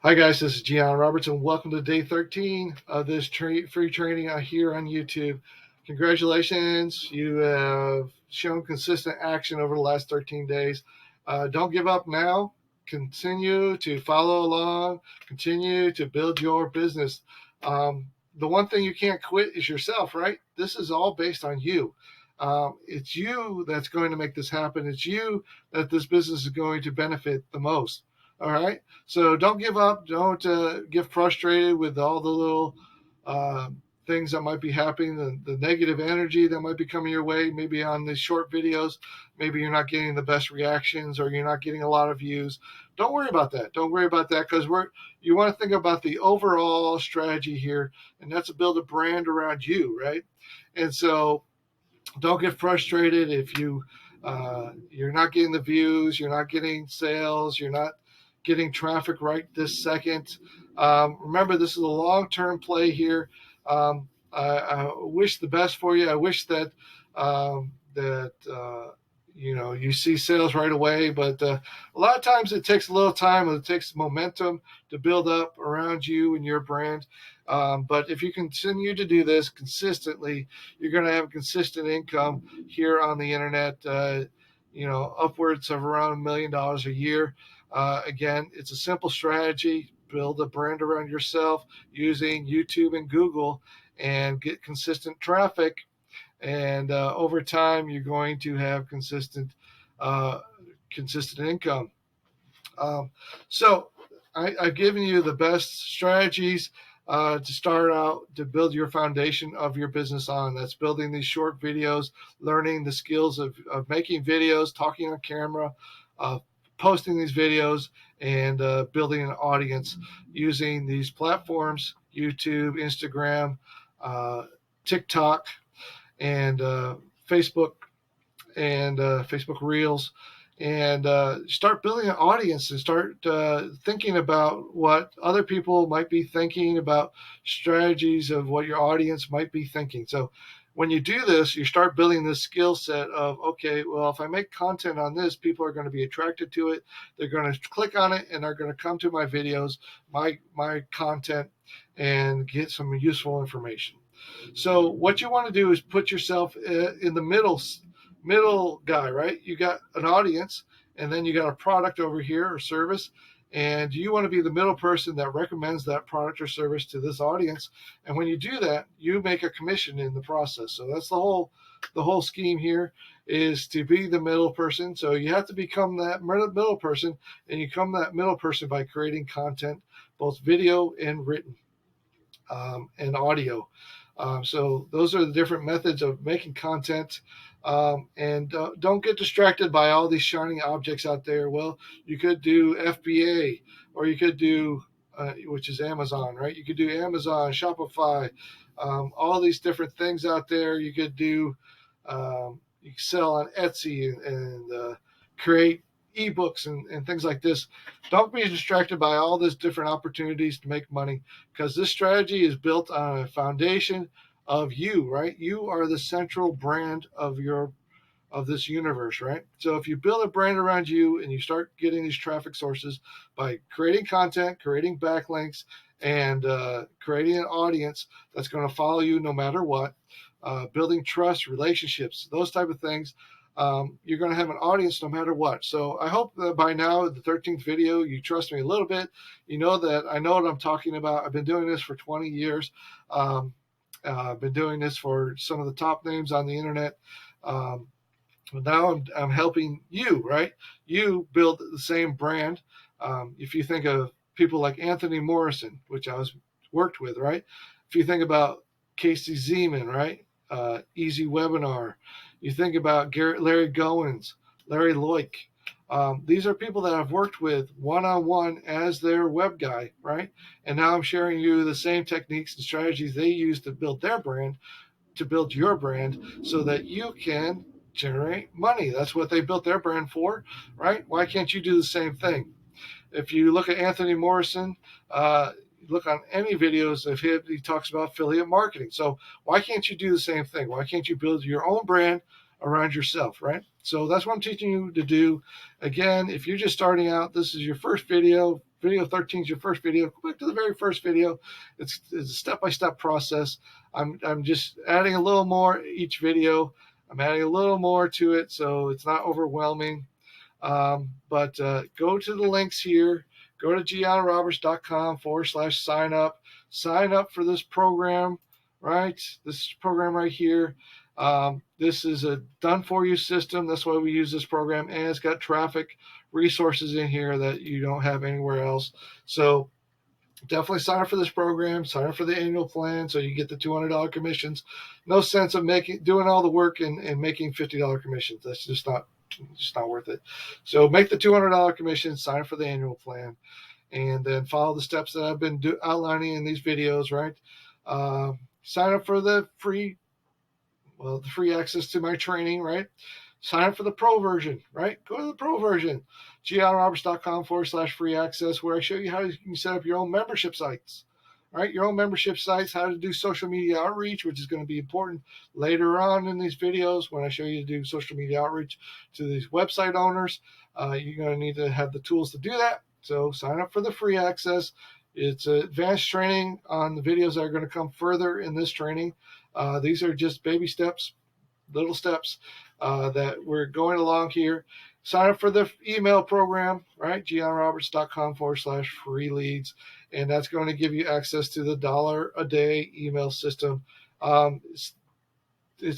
Hi guys, this is Gian Roberts, and welcome to day 13 of this free training here on YouTube. Congratulations, you have shown consistent action over the last 13 days. Don't give up now. Continue to follow along. Continue to build your business. The one thing you can't quit is yourself, right? This is all based on you. It's you that's going to make this happen. It's you that this business is going to benefit the most. All right. So don't give up. Don't get frustrated with all the little uh, things that might be happening, the negative energy that might be coming your way, maybe on these short videos. Maybe you're not getting the best reactions or you're not getting a lot of views. Don't worry about that. Don't worry about that because you want to think about the overall strategy here, and that's to build a brand around you, right? And so don't get frustrated if you're not getting the views, you're not getting sales, you're not getting traffic right this second. Remember, this is a long-term play here. I wish the best for you. I wish that you see sales right away, but a lot of times it takes a little time. It takes momentum to build up around you and your brand. But if you continue to do this consistently, you're going to have consistent income here on the internet. Upwards of around $1 million a year. Again, it's a simple strategy. Build a brand around yourself using YouTube and Google, and get consistent traffic. And over time, you're going to have uh, consistent income. Um, so I've given you the best strategies to start out to build your foundation of your business on. That's building these short videos, learning the skills of making videos, talking on camera, uh, posting these videos, and building an audience using these platforms: YouTube, Instagram, uh, TikTok, and Facebook Facebook Reels, and start building an audience and start thinking about what other people might be thinking about strategies of what your audience might be thinking. So when you do this, you start building this skill set of, okay, well, if I make content on this, people are going to be attracted to it. They're going to click on it and they're going to come to my videos, my content, and get some useful information. So what you want to do is put yourself in the middle guy, right? You got an audience, and then you got a product over here or service, and you want to be the middle person that recommends that product or service to this audience. And when you do that, you make a commission in the process. So that's the whole scheme here, is to be the middle person. So you have to become that middle person, and you become that middle person by creating content, both video and written, and audio. So those are the different methods of making content. And don't get distracted by all these shiny objects out there. Well, you could do FBA, or you could do, which is Amazon, right? You could do Amazon, Shopify, all these different things out there. You could do, you can sell on Etsy and create ebooks and things like this. Don't be distracted by all these different opportunities to make money, because this strategy is built on a foundation of you, right? You are the central brand of this universe, right? So if you build a brand around you and you start getting these traffic sources by creating content, creating backlinks, and creating an audience that's going to follow you no matter what, building trust, relationships, those type of things, you're going to have an audience no matter what. So I hope that by now, the 13th video, you trust me a little bit. You know that I know what I'm talking about. I've been doing this for 20 years. I've been doing this for some of the top names on the internet. Um, Now I'm helping you, right? You build the same brand. If you think of people like Anthony Morrison, which I was worked with, right? If you think about Casey Zeman, right? Easy Webinar. You think about Larry Goins, Larry Loic. These are people that I've worked with one-on-one as their web guy, right? And now I'm sharing you the same techniques and strategies they use to build their brand, to build your brand, so that you can generate money. That's what they built their brand for, right? Why can't you do the same thing? If you look at Anthony Morrison, look on any videos of him, he talks about affiliate marketing. So why can't you do the same thing? Why can't you build your own brand around yourself, right? So that's what I'm teaching you to do. Again, if you're just starting out, this is your first video. Video 13 is your first video. Go back to the very first video. It's a step-by-step process. I'm just adding a little more each video. I'm adding a little more to it so it's not overwhelming. But go to the links here. Go to giannaroberts.com/sign up. Sign up for this program, right? This program right here. This is a done-for-you system. That's why we use this program, and it's got traffic resources in here that you don't have anywhere else. So definitely sign up for this program. Sign up for the annual plan so you get the $200 commissions. No sense of doing all the work and making $50 commissions. That's just not worth it. So make the $200 commission. Sign up for the annual plan, and then follow the steps that I've been outlining in these videos. Right. Sign up for the free access to my training. Right. Sign up for the pro version, right? Go to the pro version, giannaroberts.com/free access, where I show you how you can set up your own membership sites, right? Your own membership sites, how to do social media outreach, which is going to be important later on in these videos when I show you to do social media outreach to these website owners. You're going to need to have the tools to do that. So sign up for the free access. It's advanced training on the videos that are going to come further in this training. These are just baby steps, little steps that we're going along here. Sign up for the email program, right? giannaroberts.com/free leads. And that's going to give you access to the $1 a day email system. It's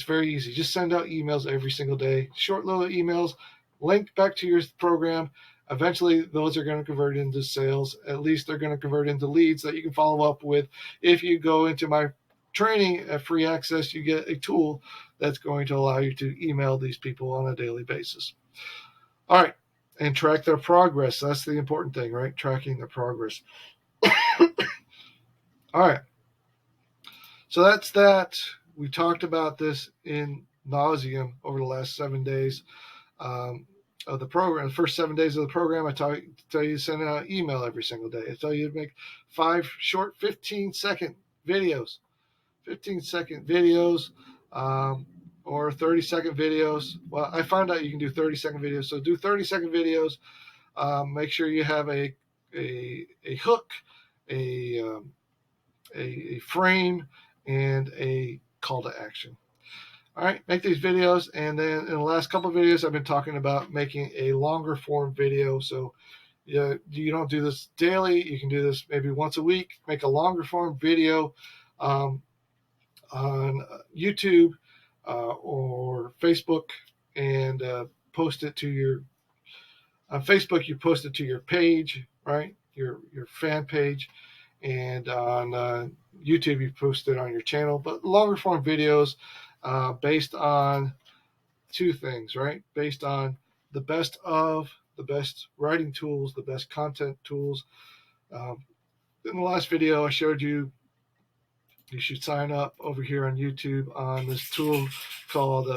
very easy. Just send out emails every single day. Short little emails, link back to your program. Eventually, those are going to convert into sales. At least they're going to convert into leads that you can follow up with. If you go into my training at free access, you get a tool that's going to allow you to email these people on a daily basis. All right. And track their progress. That's the important thing, right? Tracking their progress. All right. So that's that. We talked about this in nauseam over the last 7 days of the program. The first 7 days of the program, I tell you to send out an email every single day. I tell you to make 5 short 15-second videos. 15-second videos or 30-second videos. Well, I found out you can do 30-second videos. So do 30-second videos. Make sure you have a hook, a frame, and a call to action. All right, make these videos. And then in the last couple of videos, I've been talking about making a longer form video. So you don't do this daily. You can do this maybe once a week. Make a longer form video on YouTube or Facebook, and post it to your on Facebook. You post it to your page, right? Your fan page, and on YouTube you post it on your channel. But longer form videos based on two things, right? Based on the best writing tools, the best content tools. In the last video, I showed you should sign up over here on YouTube on this tool called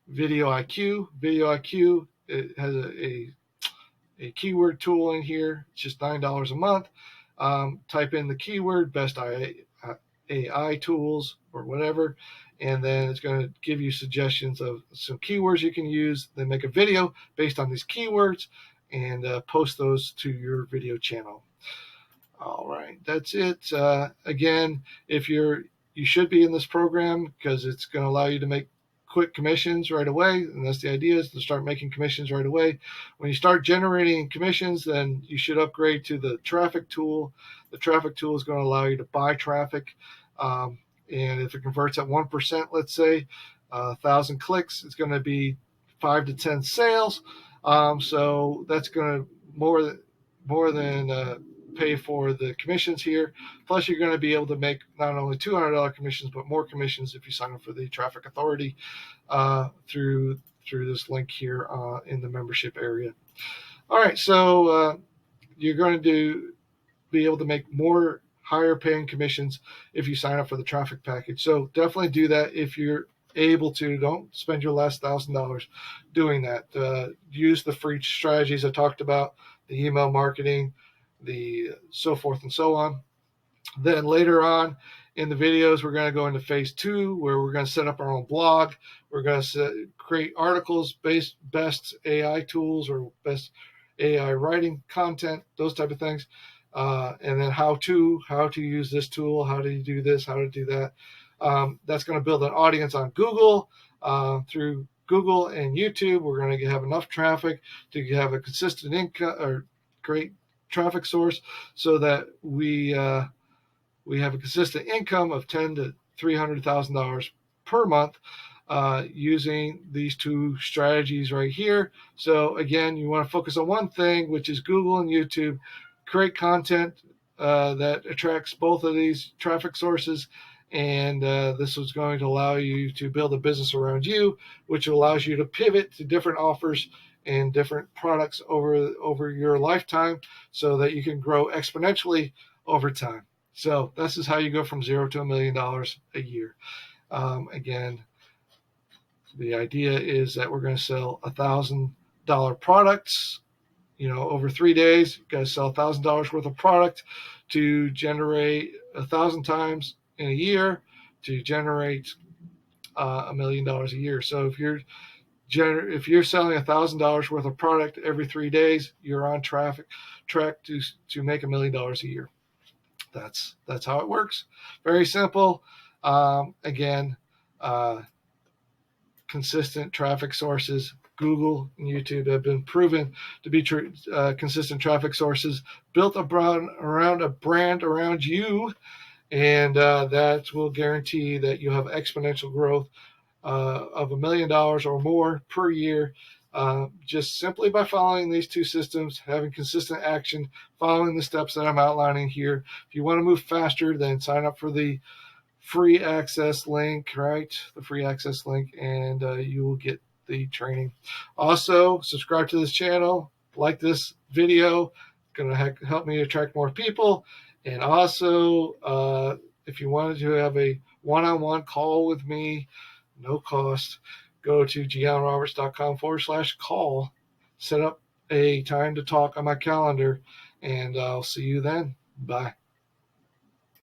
Video IQ. Video IQ, it has a keyword tool in here. It's just $9 a month. Type in the keyword, best AI tools or whatever, and then it's going to give you suggestions of some keywords you can use. Then make a video based on these keywords and post those to your video channel. All right, that's it. Again, you should be in this program because it's going to allow you to make quick commissions right away, and that's the idea, is to start making commissions right away. When you start generating commissions, then you should upgrade to the traffic tool. The traffic tool is going to allow you to buy traffic, and if it converts at 1%, let's say 1,000 clicks, it's going to be 5 to 10 sales. So that's going to more than pay for the commissions here. Plus, you're going to be able to make not only $200 commissions, but more commissions if you sign up for the Traffic Authority through this link here in the membership area. All right, so you're going to be able to make more higher paying commissions if you sign up for the traffic package. So definitely do that if you're able to. Don't spend your last $1,000 doing that. Use the free strategies I talked about, the email marketing, the so forth and so on. Then later on in the videos, we're going to go into phase 2, where we're going to set up our own blog. We're going to create articles based best AI tools or best AI writing content, those type of things. And then how to use this tool, how to do this, how to do that. That's going to build an audience on Google through Google and YouTube. We're going to have enough traffic to have a consistent income or great traffic source, so that we have a consistent income of $10,000 to $300,000 per month using these two strategies right here. So again, you want to focus on one thing, which is Google and YouTube. Create content that attracts both of these traffic sources, and this is going to allow you to build a business around you, which allows you to pivot to different offers and different products over your lifetime, so that you can grow exponentially over time. So this is how you go from $0 to $1 million a year. Again, the idea is that we're going to sell $1,000 products, over 3 days. You've got to sell $1,000 worth of product to generate 1,000 times in a year to generate $1 million a year. So if you're selling $1,000 worth of product every 3 days, you're on track to make $1 million a year. That's how it works. Very simple. Again, consistent traffic sources. Google and YouTube have been proven to be consistent traffic sources built around a brand around you, and that will guarantee that you have exponential growth of $1 million or more per year, just simply by following these two systems, having consistent action, following the steps that I'm outlining here. If you want to move faster, then sign up for the free access link, right? The free access link, and you will get the training. Also, subscribe to this channel, like this video. It's going to help me attract more people. And also, if you wanted to have a one-on-one call with me, no cost, go to gianroberts.com/call, set up a time to talk on my calendar, and I'll see you then. Bye.